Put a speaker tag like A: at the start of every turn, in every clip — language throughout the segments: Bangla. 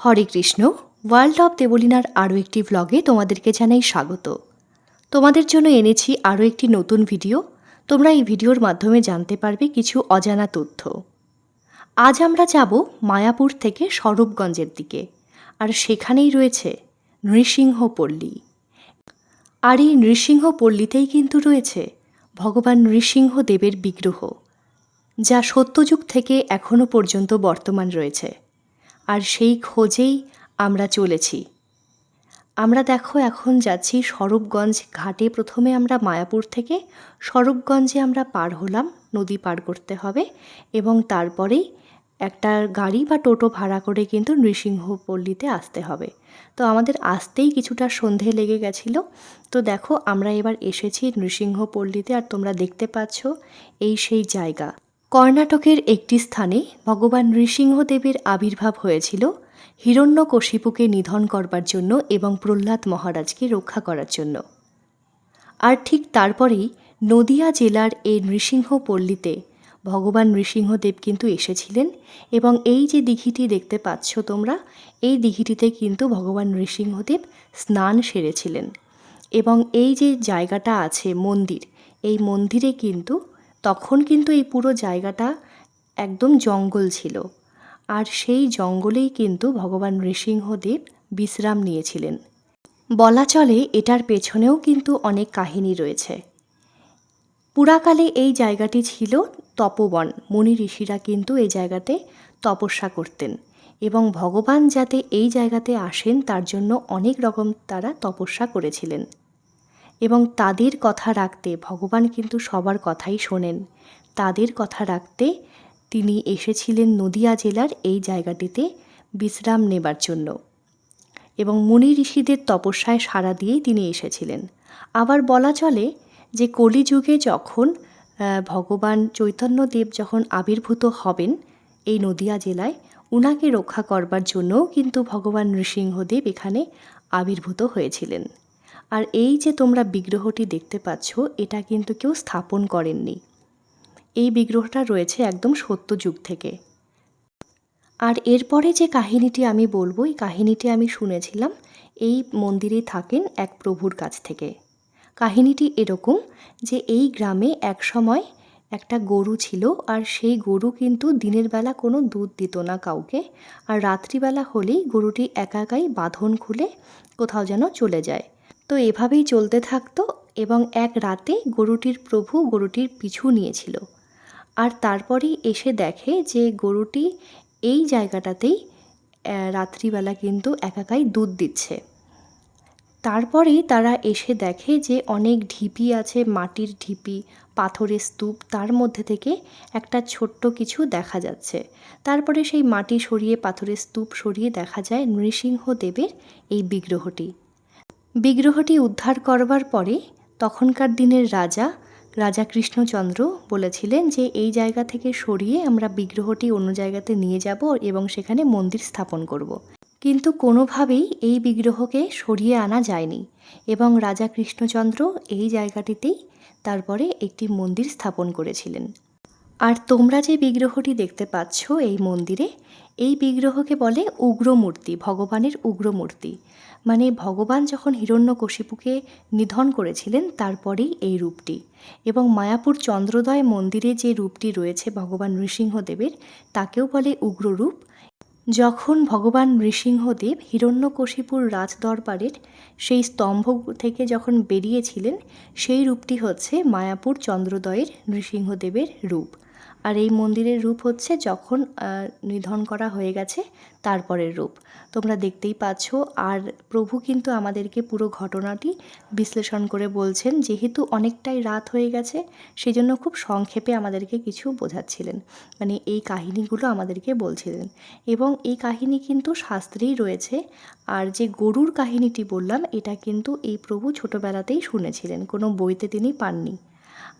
A: হরে কৃষ্ণ। ওয়ার্ল্ড অফ দেবলীনার আরও একটি ভ্লগে তোমাদেরকে জানাই স্বাগত। তোমাদের জন্য এনেছি আরও একটি নতুন ভিডিও। তোমরা এই ভিডিওর মাধ্যমে জানতে পারবে কিছু অজানা তথ্য। আজ আমরা যাব মায়াপুর থেকে স্বরূপগঞ্জের দিকে, আর সেখানেই রয়েছে নৃসিংহপল্লী। আর এই নৃসিংহপল্লীতেই কিন্তু রয়েছে ভগবান নৃসিংহদেবের বিগ্রহ, যা সত্যযুগ থেকে এখনও পর্যন্ত বর্তমান রয়েছে। আর সেই খোঁজেই আমরা চলেছি। আমরা দেখো এখন যাচ্ছি স্বরূপগঞ্জ ঘাটে। প্রথমে আমরা মায়াপুর থেকে স্বরূপগঞ্জে আমরা পার হলাম, নদী পার করতে হবে, এবং তারপরেই একটা গাড়ি বা টোটো ভাড়া করে কিন্তু নৃসিংহপল্লীতে আসতে হবে। তো আমাদের আসতেই কিছুটা সন্ধে লেগে গেছিলো। তো দেখো আমরা এবার এসেছি নৃসিংহপল্লীতে, আর তোমরা দেখতে পাচ্ছ এই সেই জায়গা। কর্ণাটকের একটি স্থানে ভগবান নৃসিংহদেবের আবির্ভাব হয়েছিল হিরণ্যকশিপুকে নিধন করবার জন্য এবং প্রহ্লাদ মহারাজকে রক্ষা করার জন্য। আর ঠিক তারপরেই নদিয়া জেলার এই নৃসিংহপল্লীতে ভগবান নৃসিংহদেব কিন্তু এসেছিলেন, এবং এই যে দিঘিটি দেখতে পাচ্ছ তোমরা, এই দিঘিটিতে কিন্তু ভগবান নৃসিংহদেব স্নান সেরেছিলেন। এবং এই যে জায়গাটা আছে মন্দির, এই মন্দিরে কিন্তু তখন কিন্তু এই পুরো জায়গাটা একদম জঙ্গল ছিল, আর সেই জঙ্গলেই কিন্তু ভগবান নৃসিংহদেব বিশ্রাম নিয়েছিলেন। বলা চলে এটার পেছনেও কিন্তু অনেক কাহিনী রয়েছে। পুরাকালে এই জায়গাটি ছিল তপবন। মুনি ঋষিরা কিন্তু এই জায়গাতে তপস্যা করতেন, এবং ভগবান যাতে এই জায়গাতে আসেন তার জন্য অনেক রকম তারা তপস্যা করেছিলেন। এবং তাদের কথা রাখতে ভগবান কিন্তু সবার কথাই শোনেন। তাদের কথা রাখতে তিনি এসেছিলেন নদিয়া জেলার এই জায়গাটিতে বিশ্রাম নেবার জন্য, এবং মুনি ঋষিদের তপস্যায় সাড়া দিয়েই তিনি এসেছিলেন। আবার বলা চলে যে কলিযুগে যখন ভগবান চৈতন্যদেব যখন আবির্ভূত হবেন এই নদিয়া জেলায়, উনাকে রক্ষা করবার জন্যও কিন্তু ভগবান নৃসিংহদেব এখানে আবির্ভূত হয়েছিলেন। আর এই যে তোমরা বিগ্রহটি দেখতে পাচ্ছ, এটা কিন্তু কেউ স্থাপন করেননি। এই বিগ্রহটা রয়েছে একদম সত্যযুগ থেকে। আর এরপরে যে কাহিনীটি আমি বলবো, এই কাহিনীটি আমি শুনেছিলাম এই মন্দিরে থাকেন এক প্রভুর কাছ থেকে। কাহিনীটি এরকম যে এই গ্রামে এক সময় একটা গরু ছিল, আর সেই গরু কিন্তু দিনের বেলা কোনো দুধ দিত না কাউকে, আর রাত্রিবেলা হলেই গরুটি একা একাই বাঁধন খুলে কোথাও যেন চলে যায়। তো এভাবেই চলতে থাকতো, এবং এক রাতে গরুটির প্রভু গরুটির পিছু নিয়েছিল, আর তারপরেই এসে দেখে যে গরুটি এই জায়গাটাতেই রাত্রিবেলা কিন্তু একাকাই দুধ দিচ্ছে। তারপরেই তারা এসে দেখে যে অনেক ঢিপি আছে, মাটির ঢিপি, পাথরের স্তূপ, তার মধ্যে থেকে একটা ছোট্ট কিছু দেখা যাচ্ছে। তারপরে সেই মাটি সরিয়ে, পাথরের স্তূপ সরিয়ে দেখা যায় নৃসিংহদেবের এই বিগ্রহটি উদ্ধার করবার পরে তখনকার দিনের রাজা কৃষ্ণচন্দ্র বলেছিলেন যে এই জায়গা থেকে সরিয়ে আমরা বিগ্রহটি অন্য জায়গাতে নিয়ে যাব এবং সেখানে মন্দির স্থাপন করব। কিন্তু কোনোভাবেই এই বিগ্রহকে সরিয়ে আনা যায়নি, এবং রাজা কৃষ্ণচন্দ্র এই জায়গাটিতেই তারপরে একটি মন্দির স্থাপন করেছিলেন। আর তোমরা যে বিগ্রহটি দেখতে পাচ্ছ এই মন্দিরে, এই বিগ্রহকে বলে উগ্রমূর্তি, ভগবানের উগ্রমূর্তি। মানে ভগবান যখন হিরণ্যকশিপুকে নিধন করেছিলেন তারপরেই এই রূপটি। এবং মায়াপুর চন্দ্রোদয় মন্দিরে যে রূপটি রয়েছে ভগবান নৃসিংহদেবের, তাকেও বলে উগ্ররূপ। যখন ভগবান নৃসিংহদেব হিরণ্যকশিপুর রাজদরবারের সেই স্তম্ভ থেকে যখন বেরিয়েছিলেন, সেই রূপটি হচ্ছে মায়াপুর চন্দ্রোদয়ের নৃসিংহদেবের রূপ। আর এই মন্দিরের রূপ হচ্ছে যখন নিধন করা হয়ে গেছে তারপরের রূপ। তোমরা দেখতেই পাচ্ছ। আর প্রভু কিন্তু আমাদেরকে পুরো ঘটনাটি বিশ্লেষণ করে বলছেন, যেহেতু অনেকটাই রাত হয়ে গেছে সেজন্য খুব সংক্ষেপে আমাদেরকে কিছু বোঝাচ্ছিলেন, মানে এই কাহিনীগুলো আমাদেরকে বলছিলেন। এবং এই কাহিনী কিন্তু শাস্ত্রেই রয়েছে। আর যে গরুর কাহিনীটি বললাম, এটা কিন্তু এই প্রভু ছোটোবেলাতেই শুনেছিলেন, কোনো বইতে তিনি পাননি।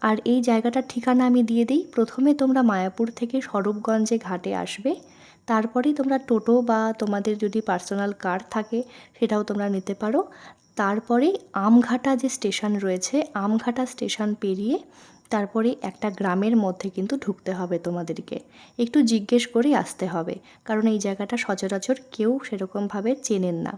A: আর এই জায়গাটার ঠিকানা আমি দিয়ে দিই। প্রথমে তোমরা মায়াপুর থেকে স্বরূপগঞ্জে ঘাটে আসবে, তারপরেই তোমরা টোটো বা তোমাদের যদি পার্সোনাল কার থাকে সেটাও তোমরা নিতে পারো। তারপরেই আমঘাটা যে স্টেশন রয়েছে, আমঘাটা স্টেশন পেরিয়ে তারপরে একটা গ্রামের মধ্যে কিন্তু ঢুকতে হবে তোমাদেরকে। একটু জিজ্ঞেস করেই আসতে হবে, কারণ এই জায়গাটা সচরাচর কেউ সেরকমভাবে চেনেন না।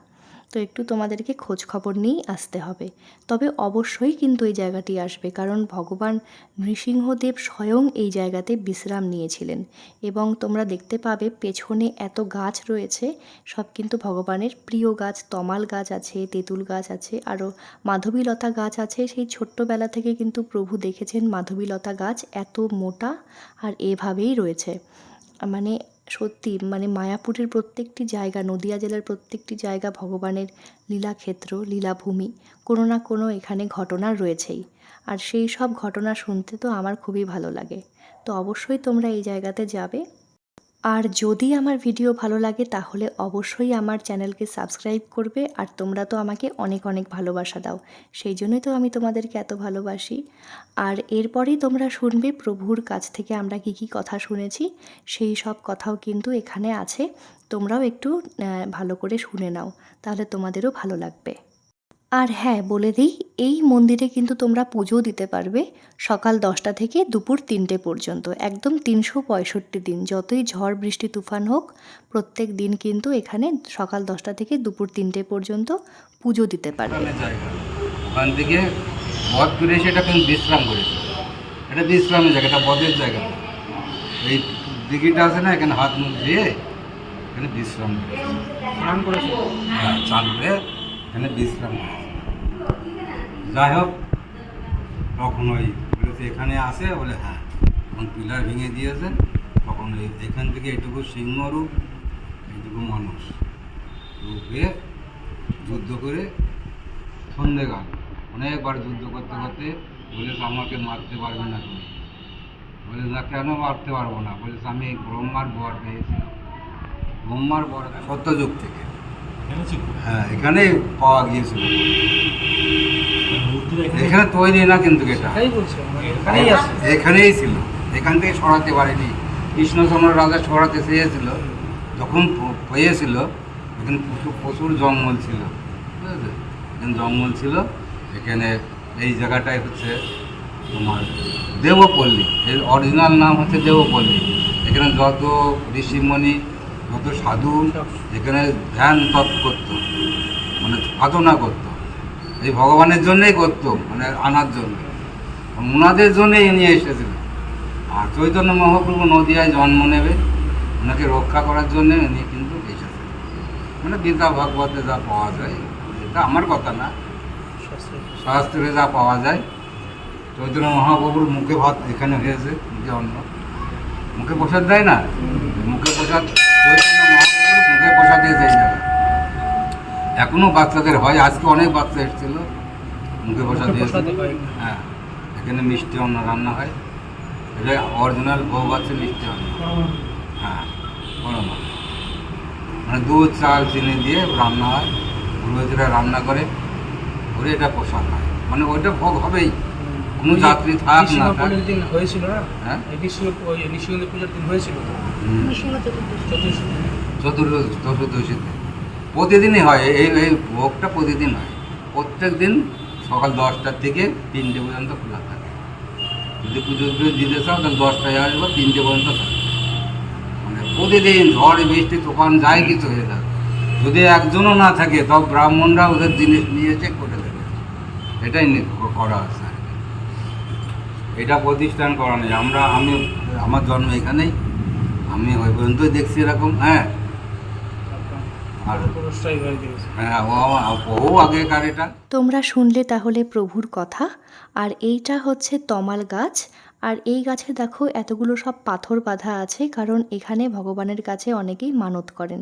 A: তো একটু তোমাদেরকে খোঁজ খবর নিয়েই আসতে হবে। তবে অবশ্যই কিন্তু এই জায়গাটি আসবে, কারণ ভগবান নৃসিংহদেব স্বয়ং এই জায়গাতে বিশ্রাম নিয়েছিলেন। এবং তোমরা দেখতে পাবে পেছনে এত গাছ রয়েছে, সব কিন্তু ভগবানের প্রিয় গাছ। তমাল গাছ আছে, তেঁতুল গাছ আছে, আরও মাধবীলতা গাছ আছে। সেই ছোট্টবেলা থেকে কিন্তু প্রভু দেখেছেন মাধবীলতা গাছ এত মোটা আর এভাবেই রয়েছে। মানে সত্যি, মানে মায়াপুরের প্রত্যেকটি জায়গা, নদিয়া জেলার প্রত্যেকটি জায়গা ভগবানের লীলাক্ষেত্র, লীলাভূমি। কোনো না কোনো এখানে ঘটনা রয়েছেই। আর সেই সব ঘটনা শুনতে তো আমার খুবই ভালো লাগে। তো অবশ্যই তোমরা এই জায়গাতে যাবে। আর যদি আমার ভিডিও ভালো লাগে তাহলে অবশ্যই আমার চ্যানেলকে সাবস্ক্রাইব করবে। আর তোমরা তো আমাকে অনেক অনেক ভালোবাসা দাও, সেই জন্যই তো আমি তোমাদেরকে এত ভালোবাসি। আর এরপরেই তোমরা শুনবে প্রভুর কাছ থেকে আমরা কী কী কথা শুনেছি, সেই সব কথাও কিন্তু এখানে আছে। তোমরাও একটু ভালো করে শুনে নাও, তাহলে তোমাদেরও ভালো লাগবে। আর হ্যাঁ, বলে দিই, এই মন্দিরে কিন্তু তোমরা পুজো দিতে পারবে সকাল 10টা থেকে দুপুর 3টে পর্যন্ত, একদম 365 দিন, যতই ঝড় বৃষ্টি তুফান হোক প্রত্যেক দিন কিন্তু এখানে সকাল 10টা থেকে দুপুর 3টে পর্যন্ত পুজো দিতে পারবে।
B: ওখান থেকে বধ করে এসে এটা কিন্তু বিশ্রাম করেছে। এটা বিশ্রামের জায়গা, এটা বধের জায়গা। এই দিঘিটা আছে না, এখানে হাত মুখ ধুয়ে এখানে বিশ্রাম করেছে। স্নান করেছে, হ্যাঁ, স্নান করে এখানে বিশ্রাম করেছে। যাই হোক, তখন ওই বলেছে এখানে আসে, বলে হ্যাঁ, তখন পিলার ভেঙে দিয়েছে। তখন এখান থেকে এইটুকু সিংহরূপ, এইটুকু মানুষ রূপ হয়ে যুদ্ধ করে সন্ধ্যেকাল অনেকবার যুদ্ধ করতে করতে বলেছে আমাকে মারতে পারবে না তুমি। বলে না, কেন মারতে পারবো না? বলেছে আমি ব্রহ্মার বর পেয়েছিলাম। ব্রহ্মার বর সত্যযুগ থেকে, হ্যাঁ, এখানে পাওয়া গিয়েছিল। এখানে তৈরি না, কিন্তু এটা এখানেই ছিল। এখান থেকে সরাতে পারেনি কৃষ্ণচন্দ্র রাজা, সরাতে চেয়েছিল। যখন পেয়েছিল এখানে প্রচুর জঙ্গল ছিল, ঠিক আছে, এখানে জঙ্গল ছিল। এখানে এই জায়গাটাই হচ্ছে তোমার দেবপল্লী, এর অরিজিনাল নাম হচ্ছে দেবপল্লী। এখানে যত ঋষিমণি, যত সাধু এখানে ধ্যান তপ করতো, মানে সাধনা করতো, এই ভগবানের জন্যেই করতো, মানে আনার জন্য, ওনাদের জন্যই নিয়ে এসেছিল। আর চৈতন্য মহাপ্রভু নদিয়ায় জন্ম নেবে, ওনাকে রক্ষা করার জন্য উনি কিন্তু এসেছেন। মানে গীতা ভাগবতে যা পাওয়া যায়, এটা আমার কথা না, শাস্ত্রে যা পাওয়া যায়। চৈতন্য মহাপ্রভুর মুখে ভাত এখানে হয়েছে, মুখে অন্ন, মুখে প্রসাদ দেয় না, মুখে প্রসাদ চৈতন্য মহাপ্রভুর মুখে প্রসাদ দিয়েছে এই জায়গায়। এখনও বাচ্চাদের হয়, আজকে অনেক বাচ্চা এসেছিল, মুখে প্রসাদ দিয়েছে। হ্যাঁ, এখানে মিষ্টি অন্ন রান্না হয়, এটা অরিজিনাল ভোগ আছে মিষ্টি অন্ন। হ্যাঁ, পরমা, মানে দুধ চাল চিনি দিয়ে রান্না হয়, পুরোহিতরা রান্না করে করে এটা প্রসাদ হয়। মানে ওইটা ভোগ হবেই, কোনো যাত্রী থাক না থাক।
C: হয়েছিল না,
B: হ্যাঁ,
C: নৃসিংহ পূজার দিন হয়েছিল
B: চতুর্দশীতে প্রতিদিনই হয় এই এই ভোগটা, প্রতিদিন হয়। প্রত্যেক দিন সকাল 10টার থেকে 3টে পর্যন্ত খোলা থাকে। যদি পুজো দিতে চাও তাহলে 10টায় আসবো, 3টে পর্যন্ত থাকে। মানে প্রতিদিন ঝড় বৃষ্টি তুফান যাই কিছু হয়ে থাকে, যদি একজনও না থাকে তব ব্রাহ্মণরা ওদের জিনিস নিয়ে এসে করে দেবে। এটাই করা আছে আর কি। এটা প্রতিষ্ঠান করা নেই। আমি আমার জন্ম এখানেই, আমি ওই পর্যন্তই দেখছি এরকম। হ্যাঁ, আর হ্যাঁ, বহু আগেকার এটা।
A: তোমরা শুনলে তাহলে প্রভুর কথা। আর এইটা হচ্ছে তমাল গাছ। আর এই গাছে দেখো এতগুলো সব পাথর বাঁধা আছে, কারণ এখানে ভগবানের কাছে অনেকেই মানত করেন।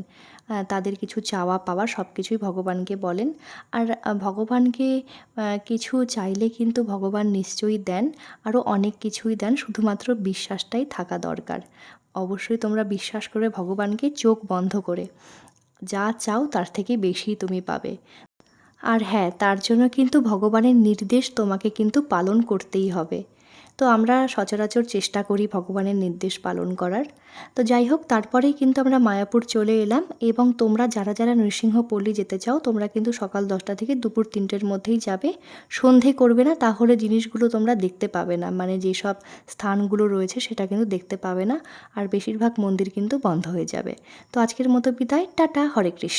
A: তাদের কিছু চাওয়া পাওয়া সব কিছুই ভগবানকে বলেন। আর ভগবানকে কিছু চাইলে কিন্তু ভগবান নিশ্চয়ই দেন, আরও অনেক কিছুই দেন, শুধুমাত্র বিশ্বাসটাই থাকা দরকার। অবশ্যই তোমরা বিশ্বাস করবে ভগবানকে, চোখ বন্ধ করে। যা চাও তার থেকে বেশি তুমি পাবে। আর হ্যাঁ, তার জন্য কিন্তু ভগবানের নির্দেশ তোমাকে কিন্তু পালন করতেই হবে। তো আমরা সচরাচর চেষ্টা করি ভগবানের নির্দেশ পালন করার। তো যাই হোক, তারপরেই কিন্তু আমরা মায়াপুর চলে এলাম এবং তোমরা যারা যারা নৃসিংহপল্লী যেতে চাও তোমরা কিন্তু সকাল 10টা থেকে দুপুর 3টের মধ্যেই যাবে। সন্ধে করবে না, তাহলে জিনিসগুলো তোমরা দেখতে পাবে না, মানে যেসব স্থানগুলো রয়েছে সেটা কিন্তু দেখতে পাবে না, আর বেশিরভাগ মন্দির কিন্তু বন্ধ হয়ে যাবে। তো আজকের মতো বিদায়, টাটা, হরে কৃষ্ণ।